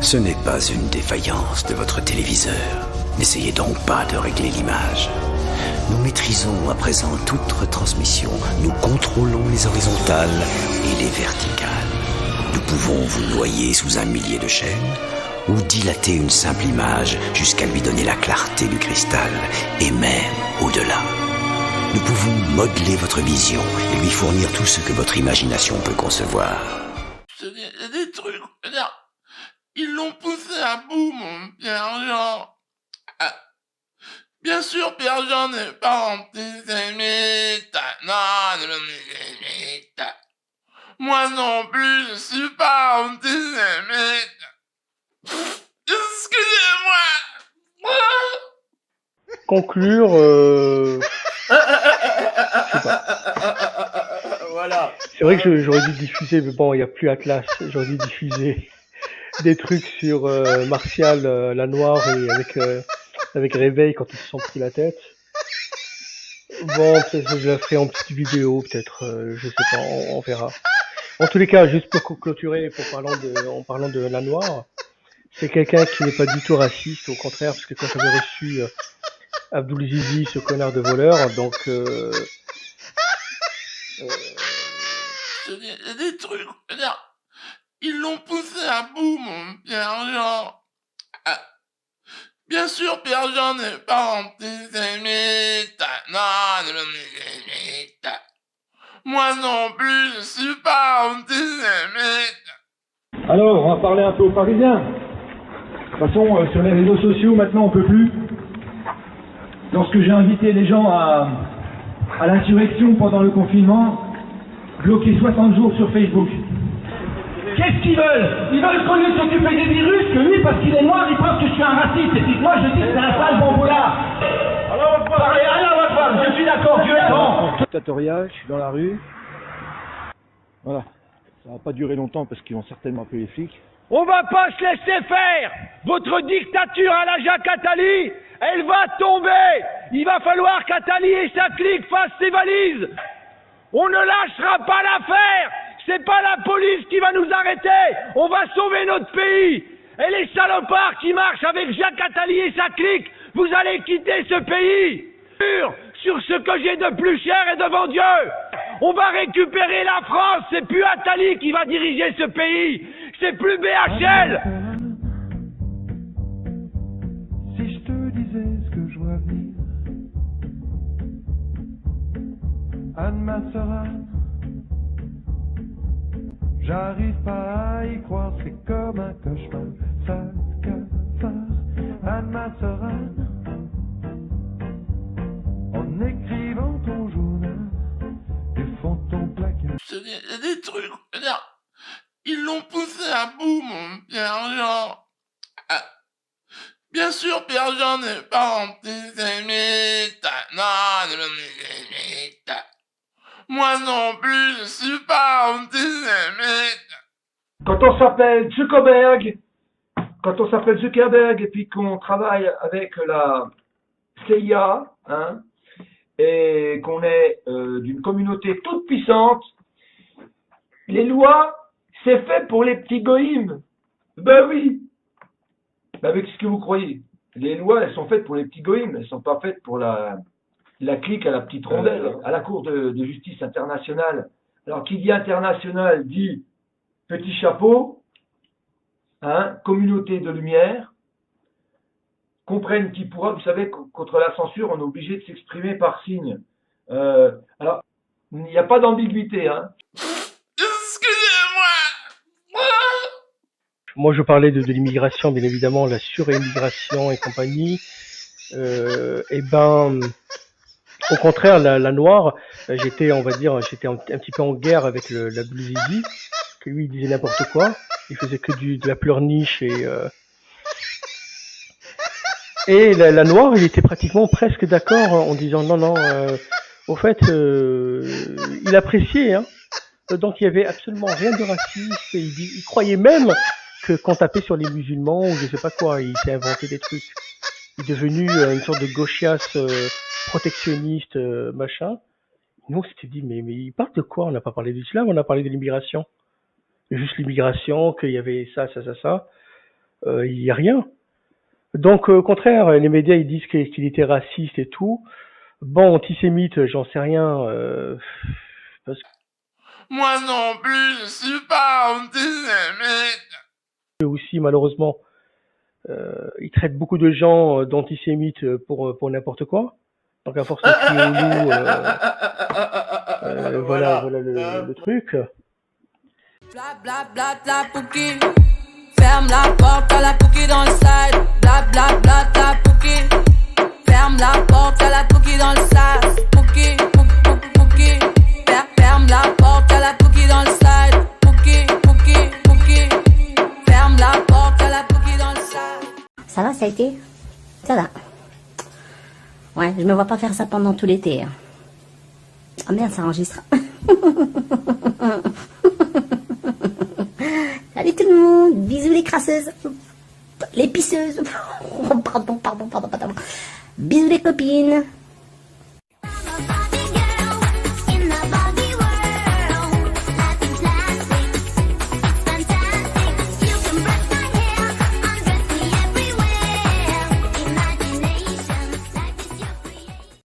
Ce n'est pas une défaillance de votre téléviseur. N'essayez donc pas de régler l'image. Nous maîtrisons à présent toute retransmission. Nous contrôlons les horizontales et les verticales. Nous pouvons vous noyer sous un millier de chaînes ou dilater une simple image jusqu'à lui donner la clarté du cristal et même au-delà. Nous pouvons modeler votre vision et lui fournir tout ce que votre imagination peut concevoir. Il y a des trucs, ils l'ont poussé à bout, mon Pierre-Jean. Ah, bien sûr, Pierre-Jean n'est pas antisémite. Non, n'est pas antisémite. Moi non plus, je suis pas antisémite. Excusez-moi. Conclure, je sais pas. Voilà. C'est vrai que j'aurais dû diffuser, mais bon, il n'y a plus Atlas. J'aurais dû diffuser des trucs sur Martial Lanoir et avec Réveil quand ils se sont pris la tête. Bon, peut-être que je la ferai en petite vidéo, peut-être, je sais pas, on verra. En tous les cas, juste pour clôturer, en parlant de Lanoir, c'est quelqu'un qui n'est pas du tout raciste, au contraire, parce que quand j'avais reçu Abdoul Zizi, ce connard de voleur, donc Il y a des trucs, ils l'ont poussé à bout, mon Pierre-Jean. Ah, bien sûr, Pierre-Jean n'est pas antisémite. Non, n'est pas antisémite. Moi non plus, je suis pas antisémite. Alors, on va parler un peu aux Parisiens. De toute façon, sur les réseaux sociaux, maintenant, on peut plus. Lorsque j'ai invité les gens à l'insurrection pendant le confinement, bloqué 60 jours sur Facebook. Qu'est-ce qu'ils veulent? Ils veulent qu'au lieu de s'occuper des virus, que lui, parce qu'il est noir, ils pensent que je suis un raciste. Et puis moi, je dis que c'est un sale bamboula. Alors, parlez rien, votre femme, je suis d'accord, Dieu est grand. Dictatorial, je suis dans la rue. Voilà. Ça va pas durer longtemps parce qu'ils vont certainement appeler les flics. On va pas se laisser faire. Votre dictature à la Jacques Attali, elle va tomber. Il va falloir qu'Attali et sa clique fassent ses valises. On ne lâchera pas l'affaire. C'est pas la police qui va nous arrêter. On va sauver notre pays. Et les salopards qui marchent avec Jacques Attali et sa clique, vous allez quitter ce pays. Sur ce que j'ai de plus cher et devant Dieu. On va récupérer la France. C'est plus Attali qui va diriger ce pays. C'est plus BHL. Si je te disais ce que je vois venir, Anne, ma sœur Anne, j'arrive pas à y croire, c'est comme un cauchemar, ça cafard. Anne, ma sœur Anne, en écrivant ton journal, défends ton placard. Il y a des trucs, ils l'ont poussé à bout, mon Pierre-Jean. Ah, bien sûr, Pierre-Jean n'est pas antisémite. Non, n'est pas antisémite. Moi non plus, je suis pas antisémite. Quand on s'appelle Zuckerberg et puis qu'on travaille avec la CIA, hein, et qu'on est d'une communauté toute puissante, les lois, c'est fait pour les petits goïms. Ben oui. Ben avec ce que vous croyez. Les lois, elles sont faites pour les petits goïms, elles sont pas faites pour la clique à la petite rondelle, à la Cour de justice internationale. Alors, qui dit international dit petit chapeau, hein, communauté de lumière, comprennent qui pourra, vous savez, contre la censure, on est obligé de s'exprimer par signe. Alors, il n'y a pas d'ambiguïté, hein. Excusez-moi. moi je parlais de l'immigration, bien évidemment, la surémigration et compagnie. Et ben, au contraire, la noire, j'étais un petit peu en guerre avec la Zizi, que lui il disait n'importe quoi, il faisait que de la pleurniche et la noire, il était pratiquement presque d'accord en disant non, au fait, il appréciait, hein. Donc il y avait absolument rien de raciste, il croyait même qu'on tapait sur les musulmans ou je sais pas quoi, il s'est inventé des trucs. Il est devenu une sorte de gauchiasse protectionniste, machin. Nous, on s'était dit, mais il parle de quoi? On n'a pas parlé d'islam, on a parlé de l'immigration. Juste l'immigration, qu'il y avait ça. il y a rien. Donc, au contraire, les médias, ils disent qu'il était raciste et tout. Bon, antisémite, j'en sais rien, parce Moi non plus, je suis pas antisémite. que aussi, malheureusement, ils traitent beaucoup de gens d'antisémites pour n'importe quoi. Donc, à force de crier au loup, voilà le truc. Bla bla bla la pouki. Ferme la porte à la pouki dans le side. Bla bla bla la pouki. Ferme la porte à la pouki dans le side. Pouki, pouki. Ferme la porte à la pouki dans le side. Pouki. Ferme la porte à la pouki dans le side. Ça va, ça a été? Ça va. Ouais, je me vois pas faire ça pendant tout l'été. Ah merde, ça enregistre. Salut tout le monde, bisous les crasseuses, les pisseuses, pardon. Bisous les copines.